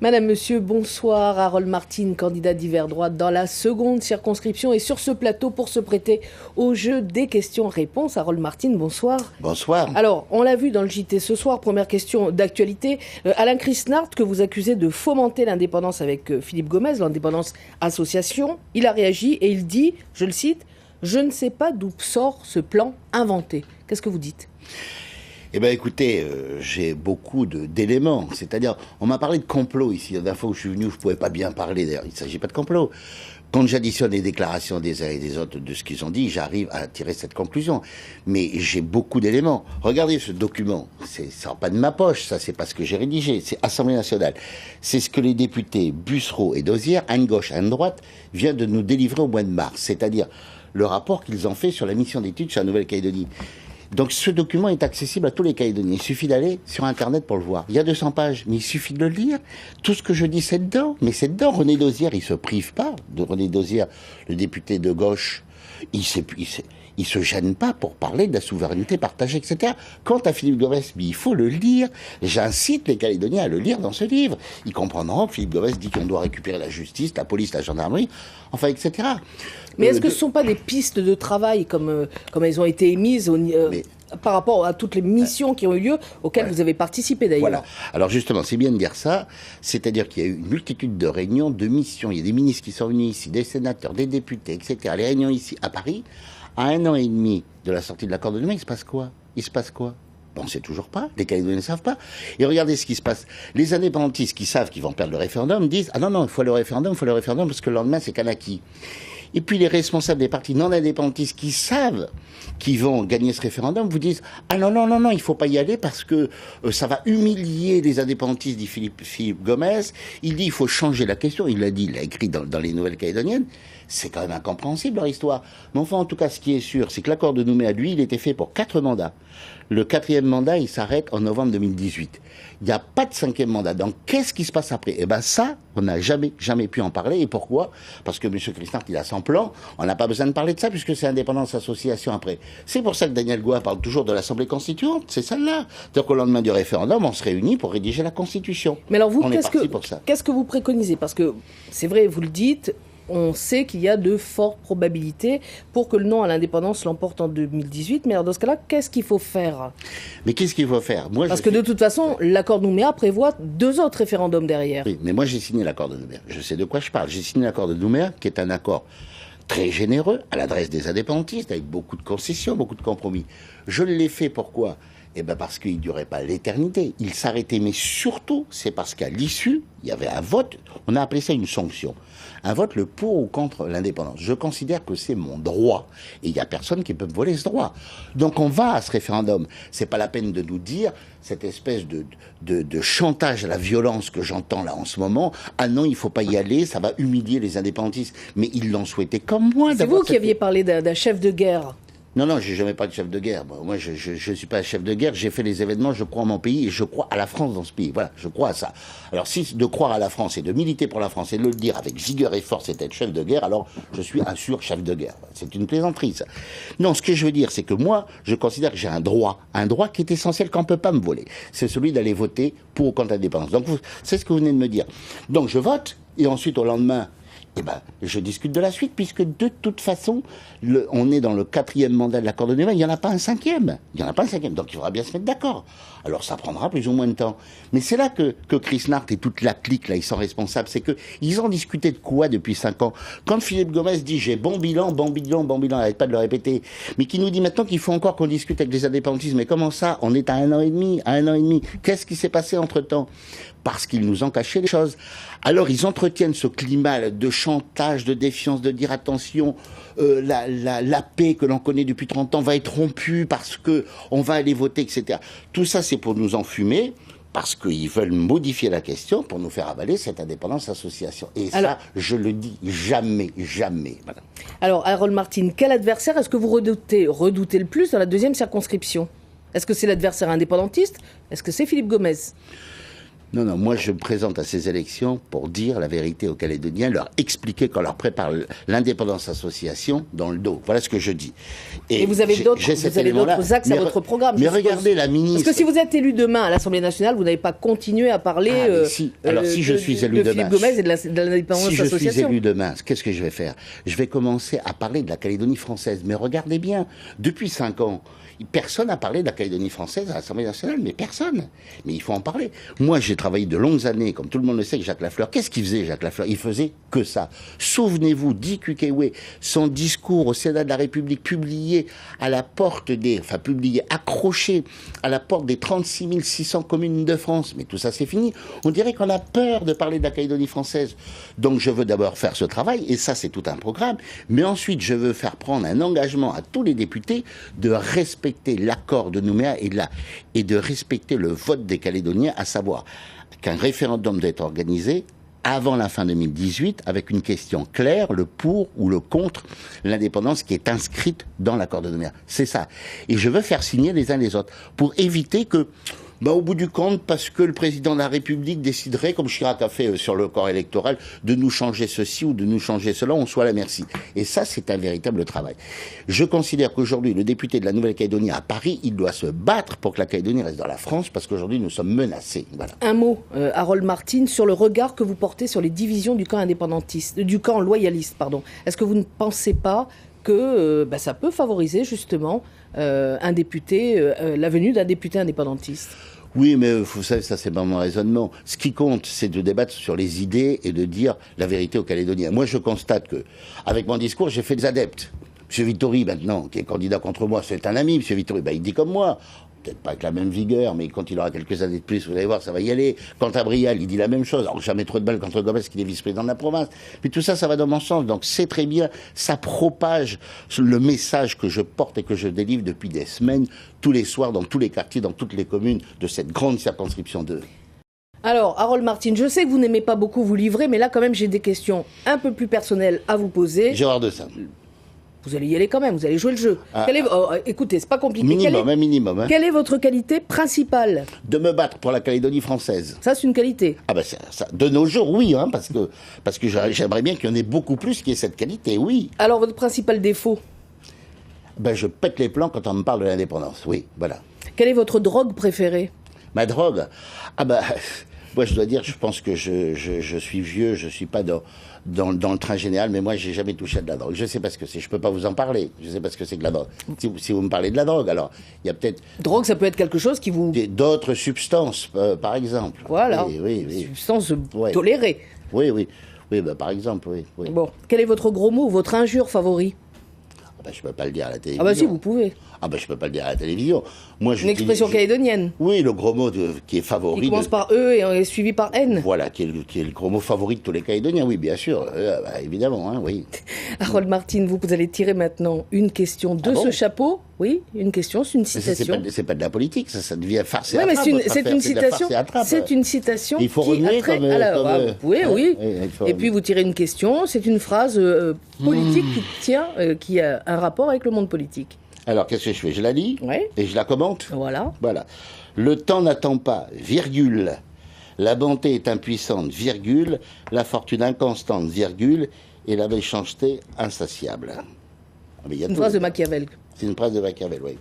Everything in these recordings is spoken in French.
Madame, Monsieur, bonsoir. Harold Martin, candidat d'hiver droite dans la seconde circonscription et sur ce plateau pour se prêter au jeu des questions-réponses. Harold Martin, bonsoir. Bonsoir. Alors, on l'a vu dans le JT ce soir, première question d'actualité. Alain Chrisnart, que vous accusez de fomenter l'indépendance avec Philippe Gomez, l'indépendance association, il a réagi et il dit, je le cite, « Je ne sais pas d'où sort ce plan inventé ». Qu'est-ce que vous dites ? Eh bien, écoutez, j'ai beaucoup d'éléments. C'est-à-dire, on m'a parlé de complot ici. La dernière fois où je suis venu, je ne pouvais pas bien parler. D'ailleurs, il ne s'agit pas de complot. Quand j'additionne les déclarations des uns et des autres de ce qu'ils ont dit, j'arrive à tirer cette conclusion. Mais j'ai beaucoup d'éléments. Regardez ce document. Ça sort pas de ma poche. Ça, c'est pas ce que j'ai rédigé. C'est Assemblée nationale. C'est ce que les députés Bussereau et Dosière, à une gauche, à une droite, viennent de nous délivrer au mois de mars. C'est-à-dire le rapport qu'ils ont fait sur la mission d'études sur la Nouvelle-Calédonie. Donc ce document est accessible à tous les Calédoniens. Il suffit d'aller sur Internet pour le voir. Il y a 200 pages, mais il suffit de le lire. Tout ce que je dis, c'est dedans. Mais c'est dedans. René Dosière, il se prive pas de René Dosière, le député de gauche. Il se gêne pas pour parler de la souveraineté partagée, etc. Quant à Philippe Gomez, il faut le lire. J'incite les Calédoniens à le lire dans ce livre. Ils comprendront que Philippe Gomez dit qu'on doit récupérer la justice, la police, la gendarmerie, enfin, etc. Mais est-ce que ce ne sont pas des pistes de travail comme elles ont été émises par rapport à toutes les missions qui ont eu lieu, auxquelles vous avez participé d'ailleurs? Voilà. Alors justement, c'est bien de dire ça, c'est-à-dire qu'il y a eu une multitude de réunions, de missions, il y a des ministres qui sont venus ici, des sénateurs, des députés, etc. Les réunions ici, à Paris, à 1 an et demi de la sortie de l'accord de Nouméa, il se passe quoi? On ne sait toujours pas, les Calédoniens ne savent pas. Et regardez ce qui se passe. Les indépendantistes qui savent qu'ils vont perdre le référendum disent « Ah non, il faut le référendum, parce que le lendemain, c'est Kanaki ». Et puis les responsables des partis non indépendantistes qui savent qu'ils vont gagner ce référendum vous disent « Ah non, il faut pas y aller parce que ça va humilier les indépendantistes », dit Philippe Gomez. Il dit « Il faut changer la question ». Il l'a dit, il l'a écrit dans les Nouvelles Calédoniennes. C'est quand même incompréhensible leur histoire. Mais enfin, en tout cas, ce qui est sûr, c'est que l'accord de Nouméa, lui, il était fait pour 4 mandats. Le 4e mandat, il s'arrête en novembre 2018. Il n'y a pas de 5e mandat. Donc, qu'est-ce qui se passe après? Eh ben, ça, on n'a jamais pu en parler. Et pourquoi? Parce que M. Chrisnart, il a son plan. On n'a pas besoin de parler de ça puisque c'est indépendance association après. C'est pour ça que Daniel Goua parle toujours de l'Assemblée constituante. C'est celle-là. Donc, au lendemain du référendum, on se réunit pour rédiger la Constitution. Mais alors, vous, on est parti pour ça. Qu'est-ce que vous préconisez? Parce que, c'est vrai, vous le dites, on sait qu'il y a de fortes probabilités pour que le non à l'indépendance l'emporte en 2018. Mais alors dans ce cas-là, qu'est-ce qu'il faut faire? Mais qu'est-ce qu'il faut faire? Parce que de toute façon, l'accord de Nouméa prévoit 2 autres référendums derrière. Oui, mais moi j'ai signé l'accord de Nouméa. Je sais de quoi je parle. J'ai signé l'accord de Nouméa, qui est un accord très généreux à l'adresse des indépendantistes, avec beaucoup de concessions, beaucoup de compromis. Je l'ai fait pourquoi? Eh ben parce qu'il ne durait pas l'éternité. Il s'arrêtait, mais surtout, c'est parce qu'à l'issue, il y avait un vote, on a appelé ça une sanction. Un vote, le pour ou contre l'indépendance. Je considère que c'est mon droit. Et il n'y a personne qui peut me voler ce droit. Donc on va à ce référendum. C'est pas la peine de nous dire cette espèce de chantage à la violence que j'entends là en ce moment. Ah non, il faut pas y aller, ça va humilier les indépendantistes. Mais ils l'ont souhaité comme moi. C'est vous qui aviez parlé d'un chef de guerre. Non, j'ai jamais parlé de chef de guerre. Bon, moi, je suis pas chef de guerre. J'ai fait les événements. Je crois en mon pays et je crois à la France dans ce pays. Voilà, je crois à ça. Alors, si de croire à la France et de militer pour la France et de le dire avec vigueur et force, c'est être chef de guerre, alors je suis un sûr chef de guerre. C'est une plaisanterie, ça. Non, ce que je veux dire, c'est que moi, je considère que j'ai un droit qui est essentiel, qu'on peut pas me voler. C'est celui d'aller voter pour ou contre l'indépendance. Donc, c'est ce que vous venez de me dire. Donc, je vote et ensuite, au lendemain, eh ben, je discute de la suite, puisque de toute façon, on est dans le 4e mandat de l'accord de Nouméa, il n'y en a pas un 5e. Donc il faudra bien se mettre d'accord. Alors ça prendra plus ou moins de temps. Mais c'est là que Chrisnart et toute la clique, là, ils sont responsables. C'est qu'ils ont discuté de quoi depuis 5 ans? Quand Philippe Gomez dit « j'ai bon bilan, arrête pas de le répéter, mais qui nous dit maintenant qu'il faut encore qu'on discute avec les indépendantistes. Mais comment ça? On est à 1 an et demi, Qu'est-ce qui s'est passé entre-temps? Parce qu'ils nous ont caché les choses. Alors ils entretiennent ce climat de chantage, de défiance, de dire attention, la paix que l'on connaît depuis 30 ans va être rompue parce que on va aller voter, etc. Tout ça, c'est pour nous enfumer, parce qu'ils veulent modifier la question pour nous faire avaler cette indépendance association. Et alors, ça, je le dis jamais, madame. Alors, Harold Martin, quel adversaire est-ce que vous redoutez le plus dans la 2e circonscription? Est-ce que c'est l'adversaire indépendantiste? Est-ce que c'est Philippe Gomez? Non, non, moi je me présente à ces élections pour dire la vérité aux Calédoniens, leur expliquer qu'on leur prépare l'indépendance association dans le dos. Voilà ce que je dis. Et vous avez d'autres axes à votre programme. Mais regardez la ministre... Parce que si vous êtes élu demain à l'Assemblée nationale, vous n'avez pas continué à parler si je suis élu demain, Philippe Gomez et de l'indépendance association. Si je suis élu demain, qu'est-ce que je vais faire? Je vais commencer à parler de la Calédonie française. Mais regardez bien, depuis 5 ans, personne n'a parlé de la Calédonie française à l'Assemblée nationale, mais personne. Mais il faut en parler. Moi, j'ai travaillé de longues années, comme tout le monde le sait, avec Jacques Lafleur. Qu'est-ce qu'il faisait, Jacques Lafleur? Il faisait que ça. Souvenez-vous, Dick Ukwe, son discours au Sénat de la République, publié à la porte accroché à la porte des 36 600 communes de France. Mais tout ça, c'est fini. On dirait qu'on a peur de parler de la Calédonie française. Donc, je veux d'abord faire ce travail, et ça, c'est tout un programme. Mais ensuite, je veux faire prendre un engagement à tous les députés de respecter l'accord de Nouméa et de respecter le vote des Calédoniens, à savoir qu'un référendum doit être organisé avant la fin 2018 avec une question claire, le pour ou le contre l'indépendance qui est inscrite dans l'accord de Nouméa. C'est ça. Et je veux faire signer les uns les autres pour éviter que au bout du compte, parce que le président de la République déciderait, comme Chirac a fait sur le corps électoral, de nous changer ceci ou de nous changer cela, on soit à la merci. Et ça, c'est un véritable travail. Je considère qu'aujourd'hui, le député de la Nouvelle-Calédonie à Paris, il doit se battre pour que la Calédonie reste dans la France, parce qu'aujourd'hui, nous sommes menacés. Voilà. Un mot, Harold Martin, sur le regard que vous portez sur les divisions du camp indépendantiste, du camp loyaliste, pardon. Est-ce que vous ne pensez pas que ça peut favoriser justement un député, la venue d'un député indépendantiste? Oui, mais vous savez, ça c'est pas mon raisonnement. Ce qui compte, c'est de débattre sur les idées et de dire la vérité aux Calédoniens. Moi, je constate que, avec mon discours, j'ai fait des adeptes. M. Vittori, maintenant, qui est candidat contre moi, c'est un ami, M. Vittori, il dit comme moi. Peut-être pas avec la même vigueur, mais quand il aura quelques années de plus, vous allez voir, ça va y aller. Quant à Brial, il dit la même chose. Alors, jamais trop de balles contre Gomez, qui est vice-président de la province. Mais tout ça, ça va dans mon sens. Donc, c'est très bien. Ça propage le message que je porte et que je délivre depuis des semaines, tous les soirs, dans tous les quartiers, dans toutes les communes de cette grande circonscription 2. Alors, Harold Martin, je sais que vous n'aimez pas beaucoup vous livrer, mais là, quand même, j'ai des questions un peu plus personnelles à vous poser. Gérard Dessin. Vous allez y aller quand même, vous allez jouer le jeu. Écoutez, c'est pas compliqué. Minimum. Quelle est votre qualité principale? De me battre pour la Calédonie française. Ça, c'est une qualité. Ah ça, de nos jours, oui, parce que j'aimerais bien qu'il y en ait beaucoup plus qui aient cette qualité, oui. Alors, votre principal défaut? Je pète les plans quand on me parle de l'indépendance, oui, voilà. Quelle est votre drogue préférée? Ma drogue? Moi, je dois dire, je pense que je suis vieux, je suis pas dans le train général, mais moi, j'ai jamais touché à de la drogue. Je sais pas ce que c'est, je peux pas vous en parler. Je sais pas ce que c'est que la drogue. Si vous me parlez de la drogue, alors, il y a peut-être... Drogue, ça peut être quelque chose qui vous... D'autres substances, par exemple. Voilà. Oui. Substances tolérées. Oui, par exemple, oui. Bon, quel est votre gros mot, votre injure favori? Je peux pas le dire à la télévision. Ah bah si, vous pouvez. Je peux pas le dire à la télévision. Moi, une expression calédonienne. Oui, le gros mot qui est favori. Qui commence par E et est suivi par N. Voilà, qui est le gros mot favori de tous les Calédoniens, oui, bien sûr. Évidemment, oui. Harold Martin, vous allez tirer maintenant une question de ce chapeau. Oui, une question, c'est une citation. C'est pas de la politique, ça devient farce et attrape. Oui, mais c'est une citation. C'est une citation. Il faut remuer comme... vous pouvez, oui. Et puis vous tirez une question, c'est une phrase politique qui a un rapport avec le monde politique. Alors, qu'est-ce que je fais? Je la lis et je la commente. Voilà. Le temps n'attend pas, virgule. La bonté est impuissante, virgule. La fortune inconstante, virgule. Et la méchanceté insatiable. Une phrase de Machiavel. C'est une phrase de Machiavel, oui.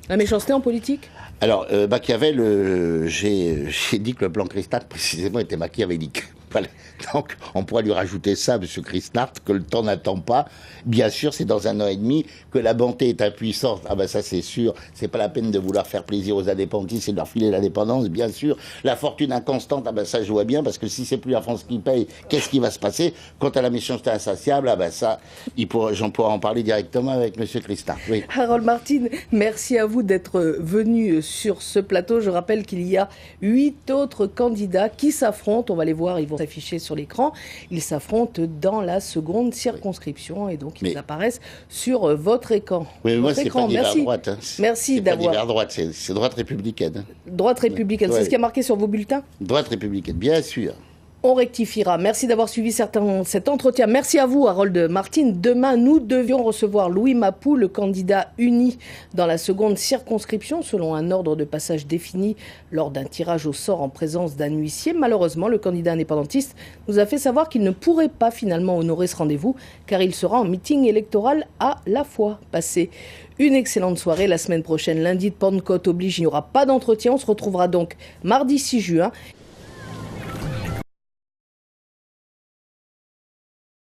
La méchanceté en politique? Alors, Machiavel, j'ai dit que le plan Kristart, précisément, était machiavélique. Voilà. Donc, on pourra lui rajouter ça, M. Kristart, que le temps n'attend pas. Bien sûr, c'est dans 1 an et demi que la bonté est impuissante. Ça, c'est sûr. C'est pas la peine de vouloir faire plaisir aux indépendantistes et de leur filer l'indépendance, bien sûr. La fortune inconstante, ça, je vois bien, parce que si c'est plus la France qui paye, qu'est-ce qui va se passer? Quant à la méchanceté insatiable, ça, j'en pourrai en parler directement avec M. Kristart. Oui. Harold Martin, merci à vous d'être venu sur ce plateau. Je rappelle qu'il y a 8 autres candidats qui s'affrontent. On va les voir, ils vont s'afficher sur l'écran. Ils s'affrontent dans la seconde circonscription et donc ils apparaissent sur votre écran. Oui, mais moi, c'est pas divers droite. Merci d'avoir... C'est pas divers droite, c'est droite républicaine. Droite républicaine, c'est ce qui a marqué sur vos bulletins? Droite républicaine, bien sûr. On rectifiera. Merci d'avoir suivi cet entretien. Merci à vous, Harold Martine. Demain, nous devions recevoir Louis Mapou, le candidat uni dans la seconde circonscription, selon un ordre de passage défini lors d'un tirage au sort en présence d'un huissier. Malheureusement, le candidat indépendantiste nous a fait savoir qu'il ne pourrait pas finalement honorer ce rendez-vous, car il sera en meeting électoral à la fois. Passé une excellente soirée. La semaine prochaine, lundi de Pentecôte oblige, il n'y aura pas d'entretien. On se retrouvera donc mardi 6 juin.